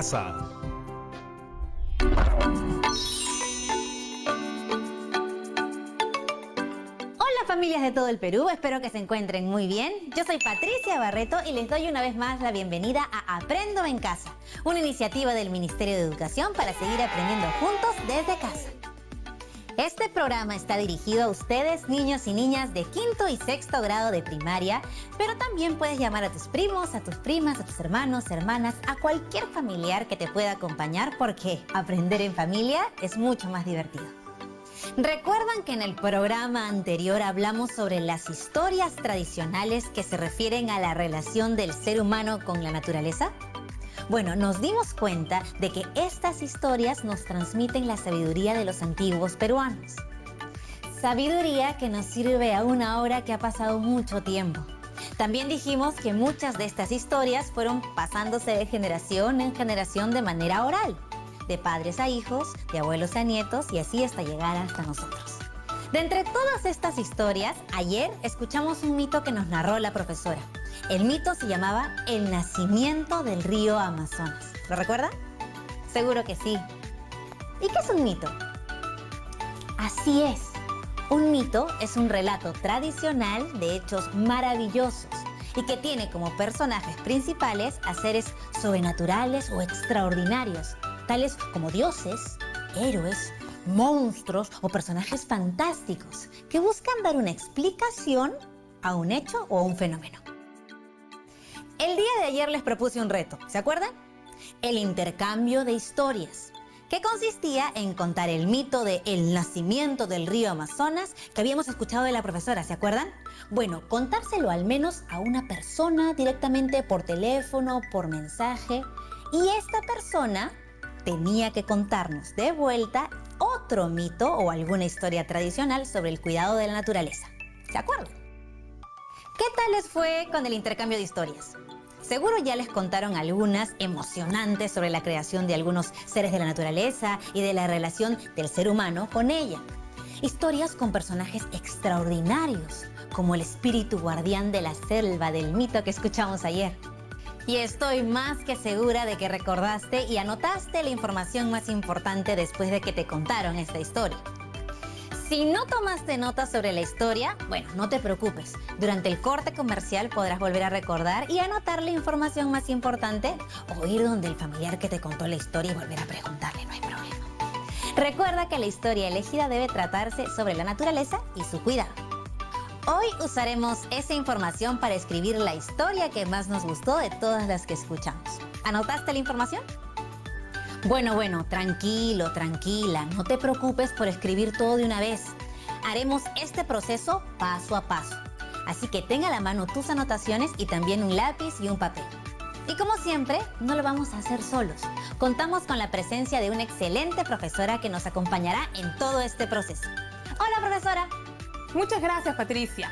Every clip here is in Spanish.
casa. Hola familias de todo el Perú, espero que se encuentren muy bien. Yo soy Patricia Barreto y les doy una vez más la bienvenida a Aprendo en Casa, una iniciativa del Ministerio de Educación para seguir aprendiendo juntos desde casa. Este programa está dirigido a ustedes, niños y niñas de quinto y sexto grado de primaria, pero también puedes llamar a tus primos, a tus primas, a tus hermanos, hermanas, a cualquier familiar que te pueda acompañar, porque aprender en familia es mucho más divertido. ¿Recuerdan que en el programa anterior hablamos sobre las historias tradicionales que se refieren a la relación del ser humano con la naturaleza? Bueno, nos dimos cuenta de que estas historias nos transmiten la sabiduría de los antiguos peruanos. Sabiduría que nos sirve aún ahora que ha pasado mucho tiempo. También dijimos que muchas de estas historias fueron pasándose de generación en generación de manera oral, de padres a hijos, de abuelos a nietos y así hasta llegar hasta nosotros. De entre todas estas historias, ayer escuchamos un mito que nos narró la profesora. El mito se llamaba El nacimiento del río Amazonas. ¿Lo recuerdan? Seguro que sí. ¿Y qué es un mito? Así es. Un mito es un relato tradicional de hechos maravillosos y que tiene como personajes principales a seres sobrenaturales o extraordinarios, tales como dioses, héroes, monstruos o personajes fantásticos que buscan dar una explicación a un hecho o a un fenómeno. El día de ayer les propuse un reto, ¿se acuerdan? El intercambio de historias, que consistía en contar el mito de el nacimiento del río Amazonas que habíamos escuchado de la profesora, ¿se acuerdan? Bueno, contárselo al menos a una persona directamente por teléfono, por mensaje, y esta persona tenía que contarnos de vuelta otro mito o alguna historia tradicional sobre el cuidado de la naturaleza. ¿Se acuerdan? ¿Qué tal les fue con el intercambio de historias? Seguro ya les contaron algunas emocionantes sobre la creación de algunos seres de la naturaleza y de la relación del ser humano con ella. Historias con personajes extraordinarios, como el espíritu guardián de la selva del mito que escuchamos ayer. Y estoy más que segura de que recordaste y anotaste la información más importante después de que te contaron esta historia. Si no tomaste nota sobre la historia, bueno, no te preocupes. Durante el corte comercial podrás volver a recordar y anotar la información más importante o ir donde el familiar que te contó la historia y volver a preguntarle, no hay problema. Recuerda que la historia elegida debe tratarse sobre la naturaleza y su cuidado. Hoy usaremos esa información para escribir la historia que más nos gustó de todas las que escuchamos. ¿Anotaste la información? Bueno, tranquilo, tranquila, no te preocupes por escribir todo de una vez. Haremos este proceso paso a paso. Así que tenga a la mano tus anotaciones y también un lápiz y un papel. Y como siempre, no lo vamos a hacer solos. Contamos con la presencia de una excelente profesora que nos acompañará en todo este proceso. Hola, profesora. Muchas gracias, Patricia.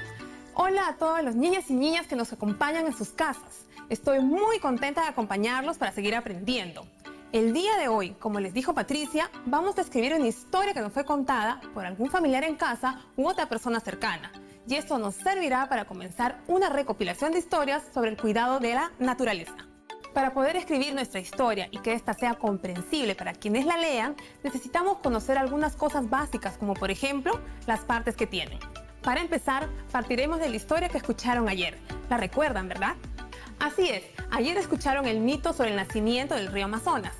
Hola a todos los niños y niñas que nos acompañan en sus casas. Estoy muy contenta de acompañarlos para seguir aprendiendo. El día de hoy, como les dijo Patricia, vamos a escribir una historia que nos fue contada por algún familiar en casa u otra persona cercana. Y esto nos servirá para comenzar una recopilación de historias sobre el cuidado de la naturaleza. Para poder escribir nuestra historia y que ésta sea comprensible para quienes la lean, necesitamos conocer algunas cosas básicas, como por ejemplo, las partes que tienen. Para empezar, partiremos de la historia que escucharon ayer. ¿La recuerdan, verdad? Así es, ayer escucharon el mito sobre el nacimiento del río Amazonas.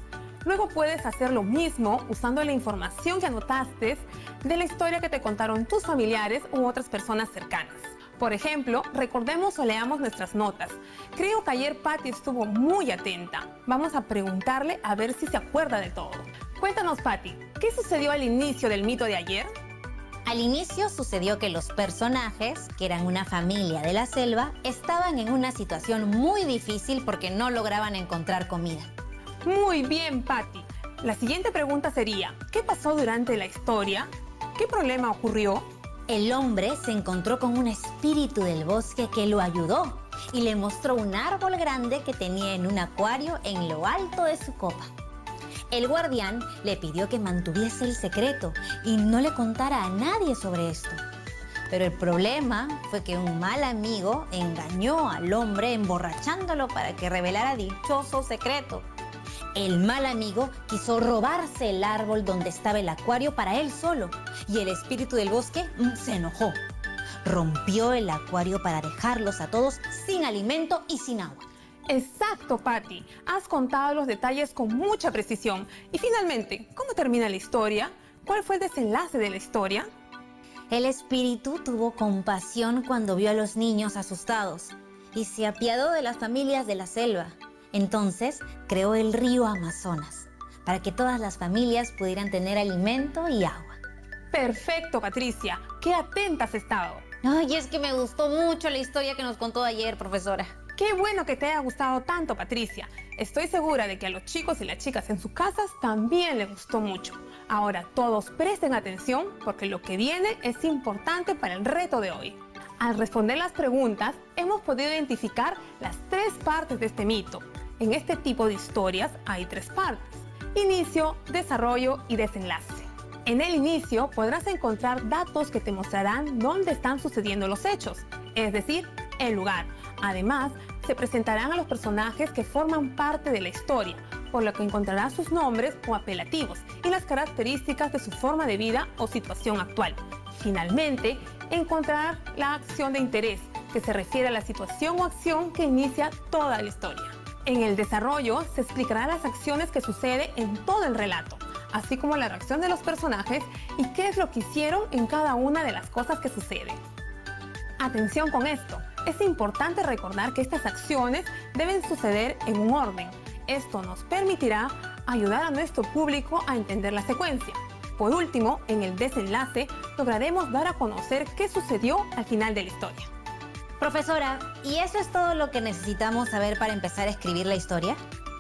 Luego puedes hacer lo mismo usando la información que anotaste de la historia que te contaron tus familiares u otras personas cercanas. Por ejemplo, recordemos o leamos nuestras notas. Creo que ayer Patty estuvo muy atenta. Vamos a preguntarle a ver si se acuerda de todo. Cuéntanos, Patty, ¿qué sucedió al inicio del mito de ayer? Al inicio sucedió que los personajes, que eran una familia de la selva, estaban en una situación muy difícil porque no lograban encontrar comida. Muy bien, Patty. La siguiente pregunta sería, ¿qué pasó durante la historia? ¿Qué problema ocurrió? El hombre se encontró con un espíritu del bosque que lo ayudó y le mostró un árbol grande que tenía en un acuario en lo alto de su copa. El guardián le pidió que mantuviese el secreto y no le contara a nadie sobre esto. Pero el problema fue que un mal amigo engañó al hombre emborrachándolo para que revelara dichoso secreto. El mal amigo quiso robarse el árbol donde estaba el acuario para él solo, y el espíritu del bosque se enojó. Rompió el acuario para dejarlos a todos sin alimento y sin agua. Exacto, Patty. Has contado los detalles con mucha precisión. Y finalmente, ¿cómo termina la historia? ¿Cuál fue el desenlace de la historia? El espíritu tuvo compasión cuando vio a los niños asustados y se apiadó de las familias de la selva. Entonces creó el río Amazonas para que todas las familias pudieran tener alimento y agua. Perfecto, Patricia. Qué atenta has estado. Ay, es que me gustó mucho la historia que nos contó ayer, profesora. Qué bueno que te haya gustado tanto, Patricia. Estoy segura de que a los chicos y las chicas en sus casas también les gustó mucho. Ahora todos presten atención porque lo que viene es importante para el reto de hoy. Al responder las preguntas, hemos podido identificar las 3 partes de este mito. En este tipo de historias hay 3 partes: inicio, desarrollo y desenlace. En el inicio podrás encontrar datos que te mostrarán dónde están sucediendo los hechos, es decir, el lugar. Además, se presentarán a los personajes que forman parte de la historia, por lo que encontrarás sus nombres o apelativos y las características de su forma de vida o situación actual. Finalmente, encontrarás la acción de interés, que se refiere a la situación o acción que inicia toda la historia. En el desarrollo se explicarán las acciones que suceden en todo el relato, así como la reacción de los personajes y qué es lo que hicieron en cada una de las cosas que suceden. Atención con esto, es importante recordar que estas acciones deben suceder en un orden. Esto nos permitirá ayudar a nuestro público a entender la secuencia. Por último, en el desenlace lograremos dar a conocer qué sucedió al final de la historia. Profesora, ¿y eso es todo lo que necesitamos saber para empezar a escribir la historia?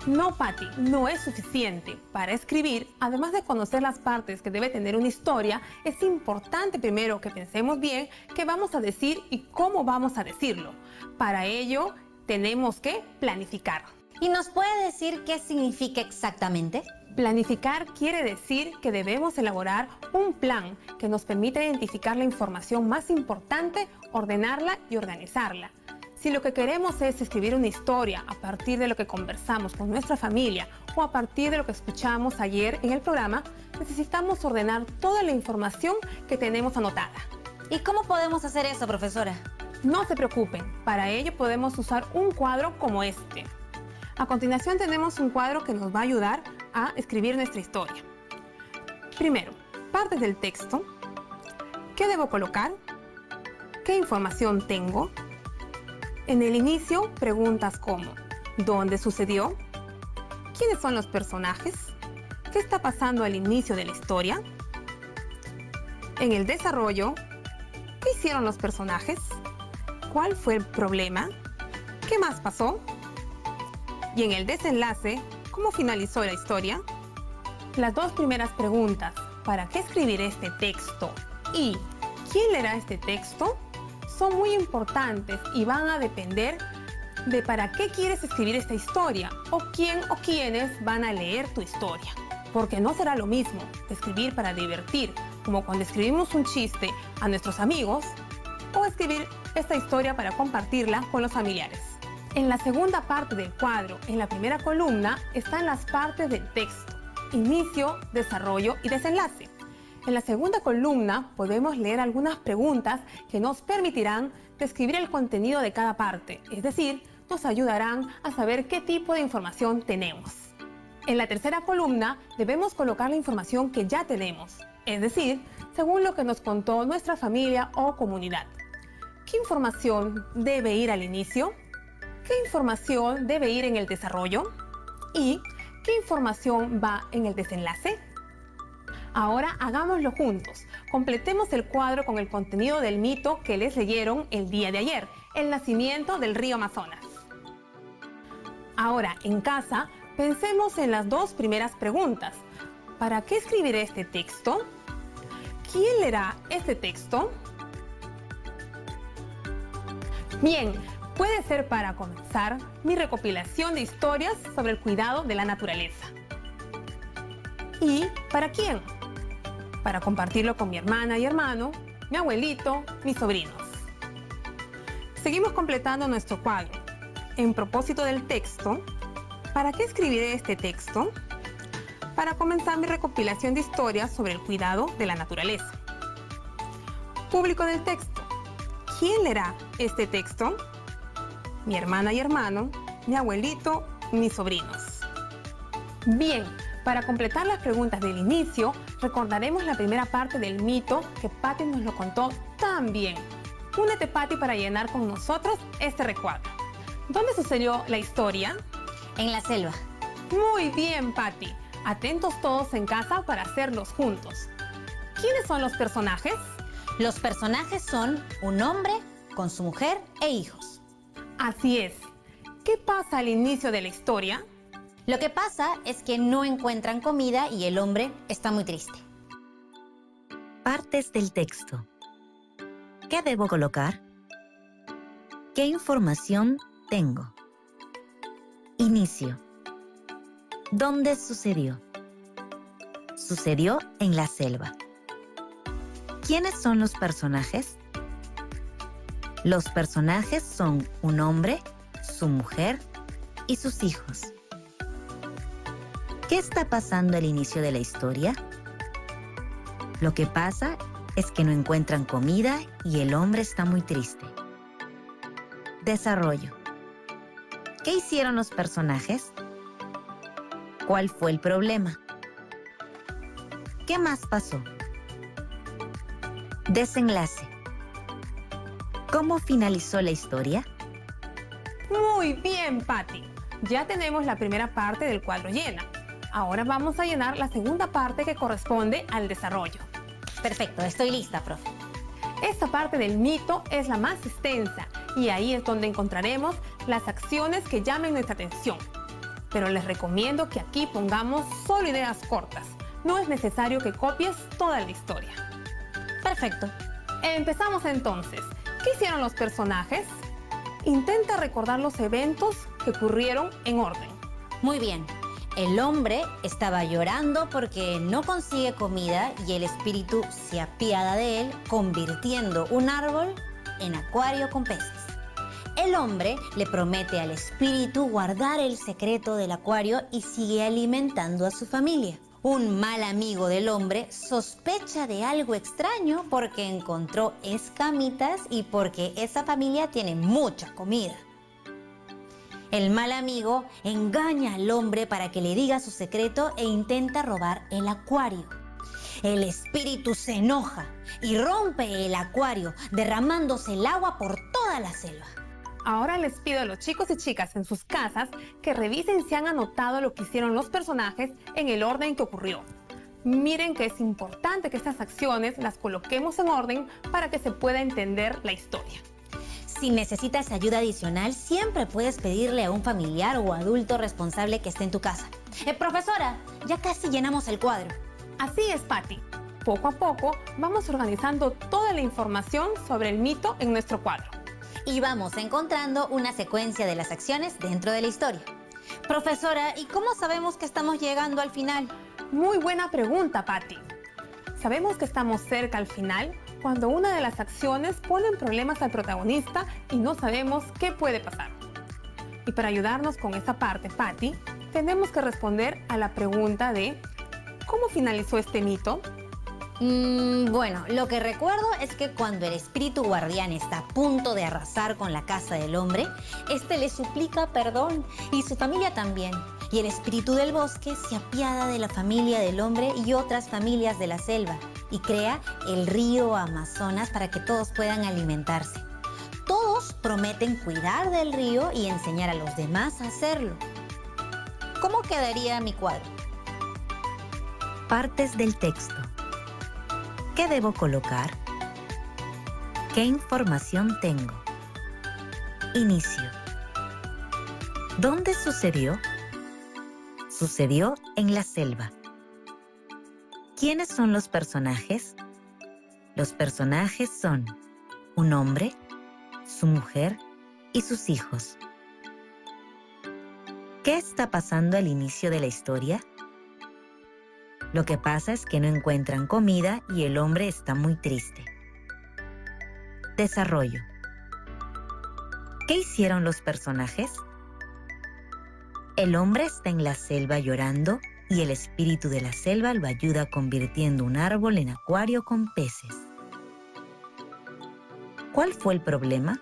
No, Patty, no es suficiente. Para escribir, además de conocer las partes que debe tener una historia, es importante primero que pensemos bien qué vamos a decir y cómo vamos a decirlo. Para ello, tenemos que planificar. ¿Y nos puede decir qué significa exactamente? Planificar quiere decir que debemos elaborar un plan que nos permita identificar la información más importante, ordenarla y organizarla. Si lo que queremos es escribir una historia a partir de lo que conversamos con nuestra familia o a partir de lo que escuchamos ayer en el programa, necesitamos ordenar toda la información que tenemos anotada. ¿Y cómo podemos hacer eso, profesora? No se preocupen, para ello podemos usar un cuadro como este. A continuación tenemos un cuadro que nos va a ayudar a escribir nuestra historia. Primero, partes del texto. ¿Qué debo colocar? ¿Qué información tengo? En el inicio, preguntas como ¿dónde sucedió? ¿Quiénes son los personajes? ¿Qué está pasando al inicio de la historia? En el desarrollo, ¿qué hicieron los personajes? ¿Cuál fue el problema? ¿Qué más pasó? Y en el desenlace, ¿cómo finalizó la historia? Las 2 primeras preguntas, ¿para qué escribir este texto? Y ¿quién leerá este texto? Son muy importantes y van a depender de para qué quieres escribir esta historia o quién o quiénes van a leer tu historia. Porque no será lo mismo escribir para divertir, como cuando escribimos un chiste a nuestros amigos, o escribir esta historia para compartirla con los familiares. En la segunda parte del cuadro, en la primera columna, están las partes del texto: inicio, desarrollo y desenlace. En la segunda columna podemos leer algunas preguntas que nos permitirán describir el contenido de cada parte, es decir, nos ayudarán a saber qué tipo de información tenemos. En la tercera columna debemos colocar la información que ya tenemos, es decir, según lo que nos contó nuestra familia o comunidad. ¿Qué información debe ir al inicio? ¿Qué información debe ir en el desarrollo? ¿Y qué información va en el desenlace? Ahora hagámoslo juntos. Completemos el cuadro con el contenido del mito que les leyeron el día de ayer, el nacimiento del río Amazonas. Ahora, en casa, pensemos en las 2 primeras preguntas. ¿Para qué escribiré este texto? ¿Quién leerá este texto? Bien, puede ser para comenzar mi recopilación de historias sobre el cuidado de la naturaleza. ¿Y para quién? Para compartirlo con mi hermana y hermano, mi abuelito, mis sobrinos. Seguimos completando nuestro cuadro. En propósito del texto, ¿Para qué escribiré este texto? Para comenzar mi recopilación de historias sobre el cuidado de la naturaleza. Público del texto. ¿Quién leerá este texto? Mi hermana y hermano, mi abuelito y mis sobrinos. Bien, para completar las preguntas del inicio, recordaremos la primera parte del mito que Patty nos lo contó tan bien. Únete, Patty, para llenar con nosotros este recuadro. ¿Dónde sucedió la historia? En la selva. Muy bien, Patty. Atentos todos en casa para hacerlos juntos. ¿Quiénes son los personajes? Los personajes son un hombre con su mujer e hijos. Así es. ¿Qué pasa al inicio de la historia? Lo que pasa es que no encuentran comida y el hombre está muy triste. Partes del texto. ¿Qué debo colocar? ¿Qué información tengo? Inicio. ¿Dónde sucedió? Sucedió en la selva. ¿Quiénes son los personajes? Los personajes son un hombre, su mujer y sus hijos. ¿Qué está pasando al inicio de la historia? Lo que pasa es que no encuentran comida y el hombre está muy triste. Desarrollo. ¿Qué hicieron los personajes? ¿Cuál fue el problema? ¿Qué más pasó? Desenlace. ¿Cómo finalizó la historia? Muy bien, Patty. Ya tenemos la primera parte del cuadro llena. Ahora vamos a llenar la segunda parte que corresponde al desarrollo. Perfecto, estoy lista, profe. Esta parte del mito es la más extensa y ahí es donde encontraremos las acciones que llamen nuestra atención. Pero les recomiendo que aquí pongamos solo ideas cortas. No es necesario que copies toda la historia. Perfecto. Empezamos entonces. ¿Qué hicieron los personajes? Intenta recordar los eventos que ocurrieron en orden. Muy bien. El hombre estaba llorando porque no consigue comida y el espíritu se apiada de él, convirtiendo un árbol en acuario con peces. El hombre le promete al espíritu guardar el secreto del acuario y sigue alimentando a su familia. Un mal amigo del hombre sospecha de algo extraño porque encontró escamitas y porque esa familia tiene mucha comida. El mal amigo engaña al hombre para que le diga su secreto e intenta robar el acuario. El espíritu se enoja y rompe el acuario, derramándose el agua por toda la selva. Ahora les pido a los chicos y chicas en sus casas que revisen si han anotado lo que hicieron los personajes en el orden que ocurrió. Miren que es importante que estas acciones las coloquemos en orden para que se pueda entender la historia. Si necesitas ayuda adicional, siempre puedes pedirle a un familiar o adulto responsable que esté en tu casa. Profesora, ya casi llenamos el cuadro. Así es, Patty. Poco a poco vamos organizando toda la información sobre el mito en nuestro cuadro. Y vamos encontrando una secuencia de las acciones dentro de la historia. Profesora, ¿y cómo sabemos que estamos llegando al final? Muy buena pregunta, Patty. Sabemos que estamos cerca al final cuando una de las acciones pone en problemas al protagonista y no sabemos qué puede pasar. Y para ayudarnos con esta parte, Patty, tenemos que responder a la pregunta de ¿cómo finalizó este mito? Bueno, lo que recuerdo es que cuando el espíritu guardián está a punto de arrasar con la casa del hombre, este le suplica perdón y su familia también. Y el espíritu del bosque se apiada de la familia del hombre y otras familias de la selva y crea el río Amazonas para que todos puedan alimentarse. Todos prometen cuidar del río y enseñar a los demás a hacerlo. ¿Cómo quedaría mi cuadro? Partes del texto. ¿Qué debo colocar? ¿Qué información tengo? Inicio. ¿Dónde sucedió? Sucedió en la selva. ¿Quiénes son los personajes? Los personajes son un hombre, su mujer y sus hijos. ¿Qué está pasando al inicio de la historia? Lo que pasa es que no encuentran comida y el hombre está muy triste. Desarrollo. ¿Qué hicieron los personajes? El hombre está en la selva llorando y el espíritu de la selva lo ayuda convirtiendo un árbol en acuario con peces. ¿Cuál fue el problema?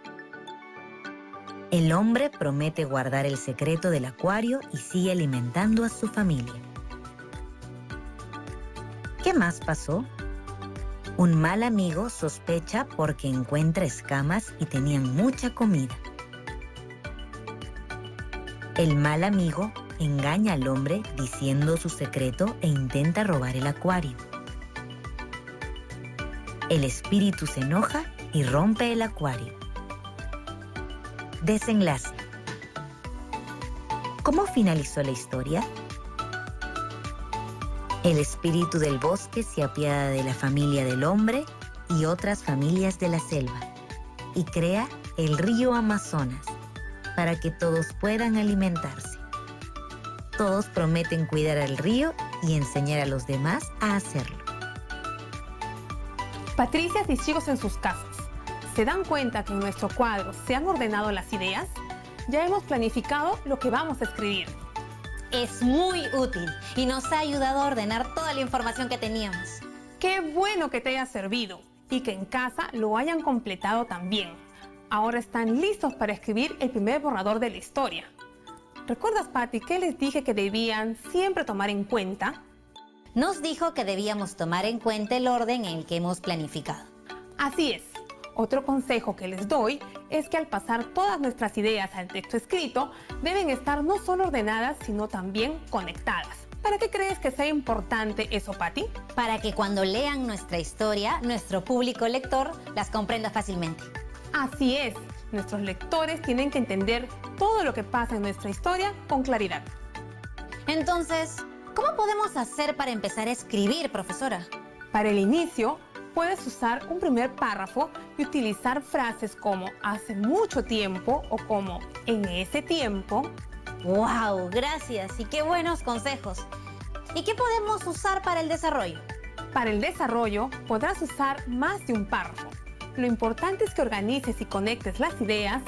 El hombre promete guardar el secreto del acuario y sigue alimentando a su familia. ¿Qué más pasó? Un mal amigo sospecha porque encuentra escamas y tenían mucha comida. El mal amigo engaña al hombre diciendo su secreto e intenta robar el acuario. El espíritu se enoja y rompe el acuario. Desenlace. ¿Cómo finalizó la historia? El espíritu del bosque se apiada de la familia del hombre y otras familias de la selva y crea el río Amazonas para que todos puedan alimentarse. Todos prometen cuidar al río y enseñar a los demás a hacerlo. Patricias y chicos en sus casas, ¿se dan cuenta que en nuestro cuadro se han ordenado las ideas? Ya hemos planificado lo que vamos a escribir. Es muy útil y nos ha ayudado a ordenar toda la información que teníamos. ¡Qué bueno que te haya servido! Y que en casa lo hayan completado también. Ahora están listos para escribir el primer borrador de la historia. ¿Recuerdas, Patti, que les dije que debían siempre tomar en cuenta? Nos dijo que debíamos tomar en cuenta el orden en el que hemos planificado. Así es. Otro consejo que les doy es que al pasar todas nuestras ideas al texto escrito, deben estar no solo ordenadas, sino también conectadas. ¿Para qué crees que sea importante eso, Patti? Para que cuando lean nuestra historia, nuestro público lector las comprenda fácilmente. Así es. Nuestros lectores tienen que entender todo lo que pasa en nuestra historia con claridad. Entonces, ¿cómo podemos hacer para empezar a escribir, profesora? Para el inicio, puedes usar un primer párrafo y utilizar frases como hace mucho tiempo o como en ese tiempo. ¡Wow! Gracias y qué buenos consejos. ¿Y qué podemos usar para el desarrollo? Para el desarrollo podrás usar más de un párrafo. Lo importante es que organices y conectes las ideas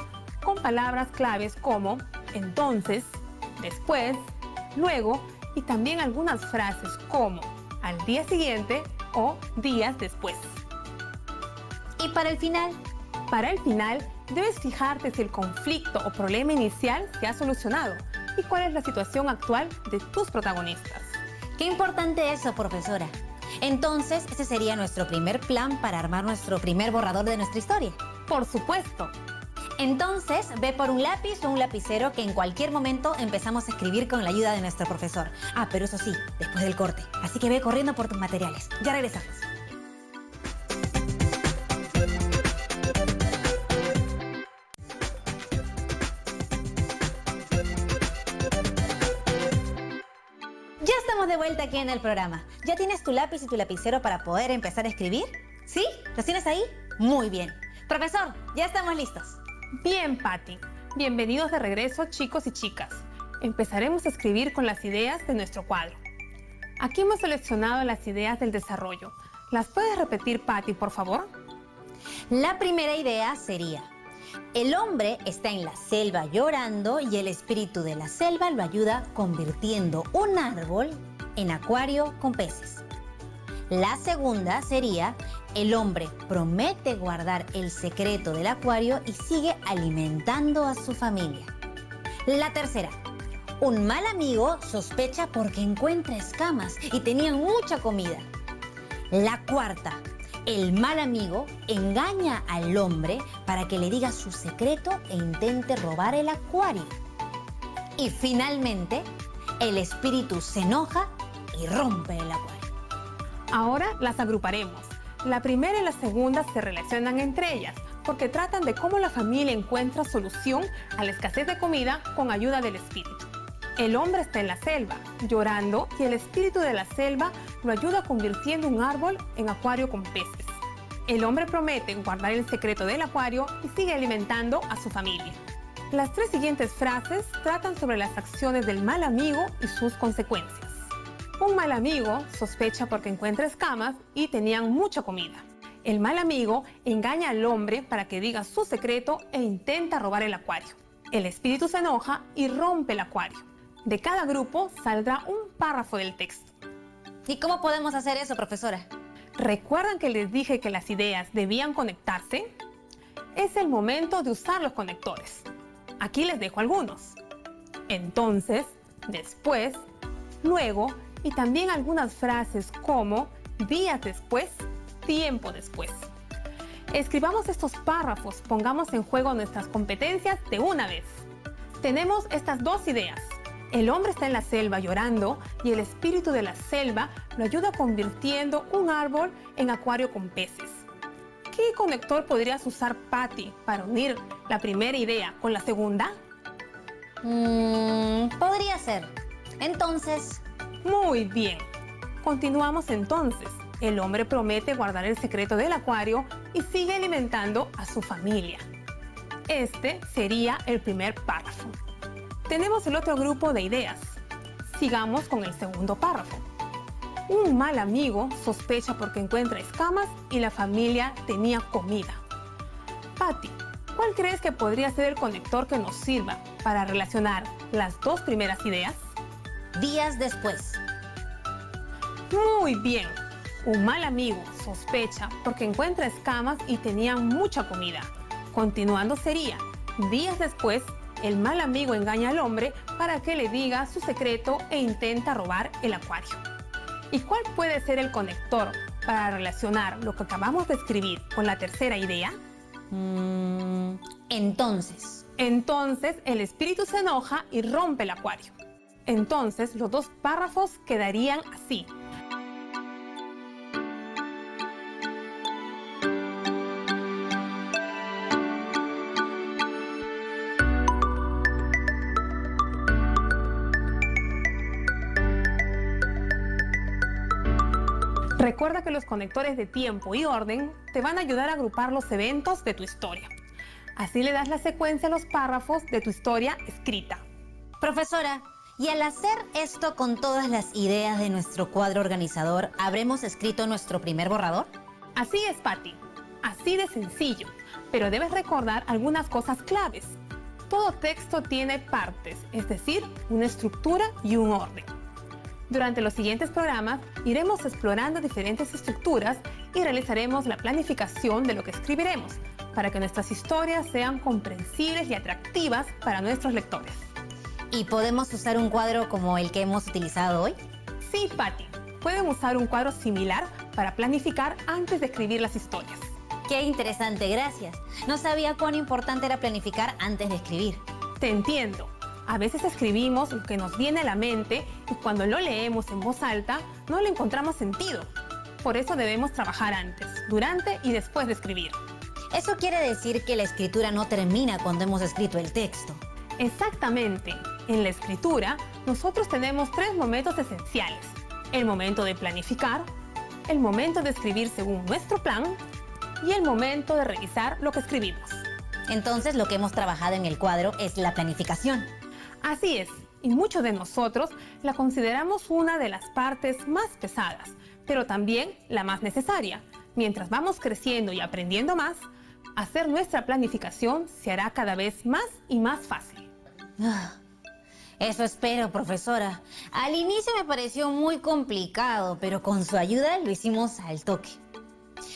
con palabras claves como entonces, después, luego y también algunas frases como al día siguiente o días después. ¿Y para el final? Para el final, debes fijarte si el conflicto o problema inicial se ha solucionado y cuál es la situación actual de tus protagonistas. Qué importante eso, profesora. Entonces, ese sería nuestro primer plan para armar nuestro primer borrador de nuestra historia. Por supuesto. Entonces, ve por un lápiz o un lapicero que en cualquier momento empezamos a escribir con la ayuda de nuestro profesor. Ah, pero eso sí, después del corte. Así que ve corriendo por tus materiales. Ya regresamos. Ya estamos de vuelta aquí en el programa. ¿Ya tienes tu lápiz y tu lapicero para poder empezar a escribir? ¿Sí? ¿Los tienes ahí? Muy bien. Profesor, ya estamos listos. Bien, Patti. Bienvenidos de regreso, chicos y chicas. Empezaremos a escribir con las ideas de nuestro cuadro. Aquí hemos seleccionado las ideas del desarrollo. ¿Las puedes repetir, Patti, por favor? La primera idea sería: el hombre está en la selva llorando y el espíritu de la selva lo ayuda convirtiendo un árbol en acuario con peces. La segunda sería: el hombre promete guardar el secreto del acuario y sigue alimentando a su familia. La tercera: un mal amigo sospecha porque encuentra escamas y tenían mucha comida. La cuarta: el mal amigo engaña al hombre para que le diga su secreto e intente robar el acuario. Y finalmente, el espíritu se enoja y rompe el acuario. Ahora las agruparemos. La primera y la segunda se relacionan entre ellas porque tratan de cómo la familia encuentra solución a la escasez de comida con ayuda del espíritu. El hombre está en la selva, llorando, y el espíritu de la selva lo ayuda convirtiendo un árbol en acuario con peces. El hombre promete guardar el secreto del acuario y sigue alimentando a su familia. Las tres siguientes frases tratan sobre las acciones del mal amigo y sus consecuencias. Un mal amigo sospecha porque encuentra escamas y tenían mucha comida. El mal amigo engaña al hombre para que diga su secreto e intenta robar el acuario. El espíritu se enoja y rompe el acuario. De cada grupo saldrá un párrafo del texto. ¿Y cómo podemos hacer eso, profesora? ¿Recuerdan que les dije que las ideas debían conectarse? Es el momento de usar los conectores. Aquí les dejo algunos. Entonces, después, luego y también algunas frases como días después, tiempo después. Escribamos estos párrafos, pongamos en juego nuestras competencias de una vez. Tenemos estas dos ideas. El hombre está en la selva llorando y el espíritu de la selva lo ayuda convirtiendo un árbol en acuario con peces. ¿Qué conector podrías usar, Patty, para unir la primera idea con la segunda? Podría ser. Entonces... Muy bien. Continuamos entonces. El hombre promete guardar el secreto del acuario y sigue alimentando a su familia. Este sería el primer párrafo. Tenemos el otro grupo de ideas. Sigamos con el segundo párrafo. Un mal amigo sospecha porque encuentra escamas y la familia tenía comida. Patty, ¿cuál crees que podría ser el conector que nos sirva para relacionar las dos primeras ideas? Días después. Muy bien. Un mal amigo sospecha porque encuentra escamas y tenían mucha comida. Continuando sería, días después, el mal amigo engaña al hombre para que le diga su secreto e intenta robar el acuario. ¿Y cuál puede ser el conector para relacionar lo que acabamos de escribir con la tercera idea? Entonces. Entonces, el espíritu se enoja y rompe el acuario. Entonces, los dos párrafos quedarían así. Recuerda que los conectores de tiempo y orden te van a ayudar a agrupar los eventos de tu historia. Así le das la secuencia a los párrafos de tu historia escrita. Profesora, y al hacer esto con todas las ideas de nuestro cuadro organizador, ¿habremos escrito nuestro primer borrador? Así es, Patty. Así de sencillo. Pero debes recordar algunas cosas claves. Todo texto tiene partes, es decir, una estructura y un orden. Durante los siguientes programas iremos explorando diferentes estructuras y realizaremos la planificación de lo que escribiremos para que nuestras historias sean comprensibles y atractivas para nuestros lectores. ¿Y podemos usar un cuadro como el que hemos utilizado hoy? Sí, Patty. Pueden usar un cuadro similar para planificar antes de escribir las historias. ¡Qué interesante! Gracias. No sabía cuán importante era planificar antes de escribir. Te entiendo. A veces escribimos lo que nos viene a la mente y cuando lo leemos en voz alta no le encontramos sentido. Por eso debemos trabajar antes, durante y después de escribir. Eso quiere decir que la escritura no termina cuando hemos escrito el texto. Exactamente. En la escritura, nosotros tenemos tres momentos esenciales. El momento de planificar, el momento de escribir según nuestro plan y el momento de revisar lo que escribimos. Entonces, lo que hemos trabajado en el cuadro es la planificación. Así es, y muchos de nosotros la consideramos una de las partes más pesadas, pero también la más necesaria. Mientras vamos creciendo y aprendiendo más, hacer nuestra planificación se hará cada vez más y más fácil. Eso espero, profesora. Al inicio me pareció muy complicado, pero con su ayuda lo hicimos al toque.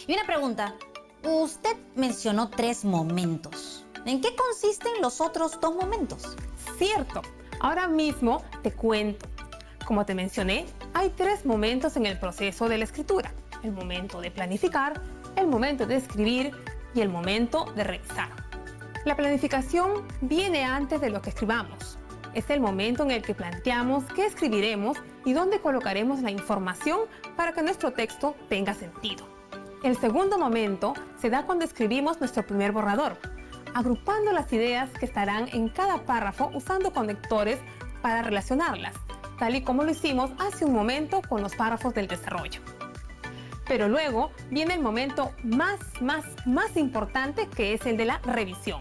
Y una pregunta. Usted mencionó 3 momentos. ¿En qué consisten los otros 2 momentos? Cierto. Ahora mismo te cuento. Como te mencioné, hay 3 momentos en el proceso de la escritura. El momento de planificar, el momento de escribir y el momento de revisar. La planificación viene antes de lo que escribamos. Es el momento en el que planteamos qué escribiremos y dónde colocaremos la información para que nuestro texto tenga sentido. El segundo momento se da cuando escribimos nuestro primer borrador, agrupando las ideas que estarán en cada párrafo usando conectores para relacionarlas, tal y como lo hicimos hace un momento con los párrafos del desarrollo. Pero luego viene el momento más importante, que es el de la revisión.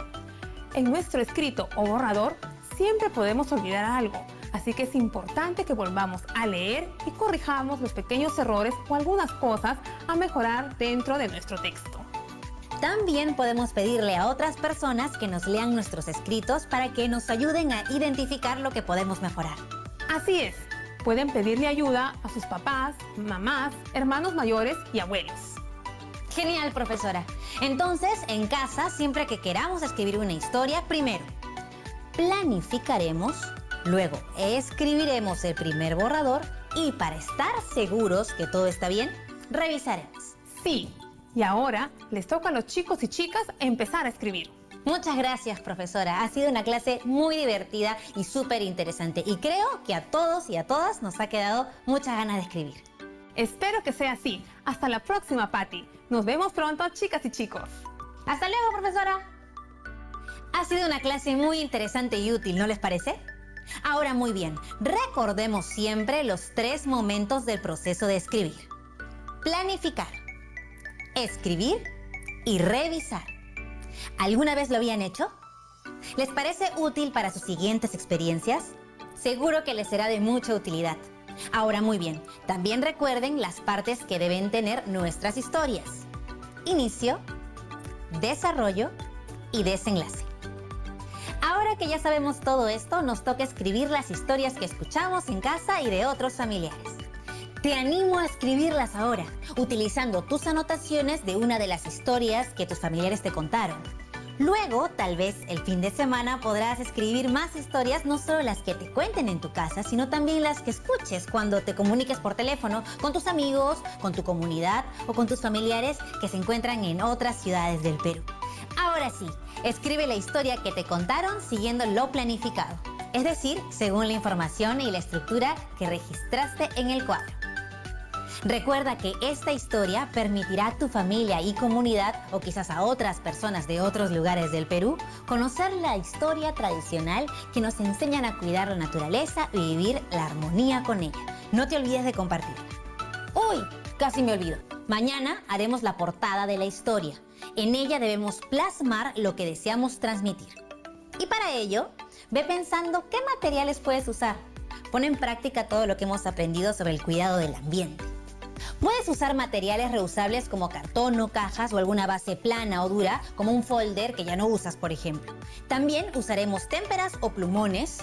En nuestro escrito o borrador siempre podemos olvidar algo, así que es importante que volvamos a leer y corrijamos los pequeños errores o algunas cosas a mejorar dentro de nuestro texto. también podemos pedirle a otras personas que nos lean nuestros escritos para que nos ayuden a identificar lo que podemos mejorar. Así es, pueden pedirle ayuda a sus papás, mamás, hermanos mayores y abuelos. Genial, profesora. Entonces, en casa, siempre que queramos escribir una historia, primero planificaremos, luego escribiremos el primer borrador y para estar seguros que todo está bien, revisaremos. Sí, y ahora les toca a los chicos y chicas empezar a escribir. Muchas gracias, profesora. Ha sido una clase muy divertida y súper interesante. Y creo que a todos y a todas nos ha quedado muchas ganas de escribir. Espero que sea así. Hasta la próxima, Patti. Nos vemos pronto, chicas y chicos. ¡Hasta luego, profesora! Ha sido una clase muy interesante y útil, ¿no les parece? Ahora, muy bien, recordemos siempre los 3 momentos del proceso de escribir. Planificar, escribir y revisar. ¿Alguna vez lo habían hecho? ¿Les parece útil para sus siguientes experiencias? Seguro que les será de mucha utilidad. Ahora, muy bien, también recuerden las partes que deben tener nuestras historias. Inicio, desarrollo y desenlace. Ahora que ya sabemos todo esto, nos toca escribir las historias que escuchamos en casa y de otros familiares. Te animo a escribirlas ahora, utilizando tus anotaciones de una de las historias que tus familiares te contaron. Luego, tal vez el fin de semana podrás escribir más historias, no solo las que te cuenten en tu casa, sino también las que escuches cuando te comuniques por teléfono con tus amigos, con tu comunidad o con tus familiares que se encuentran en otras ciudades del Perú. Ahora sí, escribe la historia que te contaron siguiendo lo planificado, es decir, según la información y la estructura que registraste en el cuadro. Recuerda que esta historia permitirá a tu familia y comunidad, o quizás a otras personas de otros lugares del Perú, conocer la historia tradicional que nos enseñan a cuidar la naturaleza y vivir la armonía con ella. No te olvides de compartirla. ¡Uy! Casi me olvido. Mañana haremos la portada de la historia. En ella debemos plasmar lo que deseamos transmitir. Y para ello, ve pensando qué materiales puedes usar. Pon en práctica todo lo que hemos aprendido sobre el cuidado del ambiente. Puedes usar materiales reusables como cartón o cajas o alguna base plana o dura como un folder que ya no usas, por ejemplo. También usaremos témperas o plumones.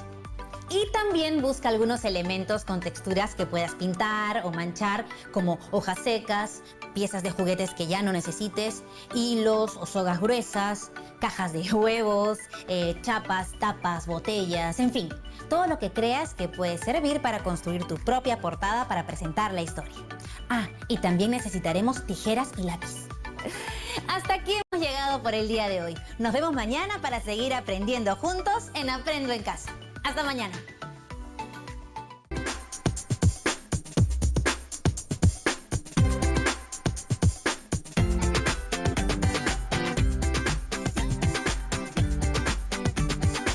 Y también busca algunos elementos con texturas que puedas pintar o manchar, como hojas secas, piezas de juguetes que ya no necesites, hilos o sogas gruesas, cajas de huevos, chapas, tapas, botellas, en fin, todo lo que creas que puede servir para construir tu propia portada para presentar la historia. Ah, y también necesitaremos tijeras y lápiz. Hasta aquí hemos llegado por el día de hoy. Nos vemos mañana para seguir aprendiendo juntos en Aprendo en Casa. Hasta mañana.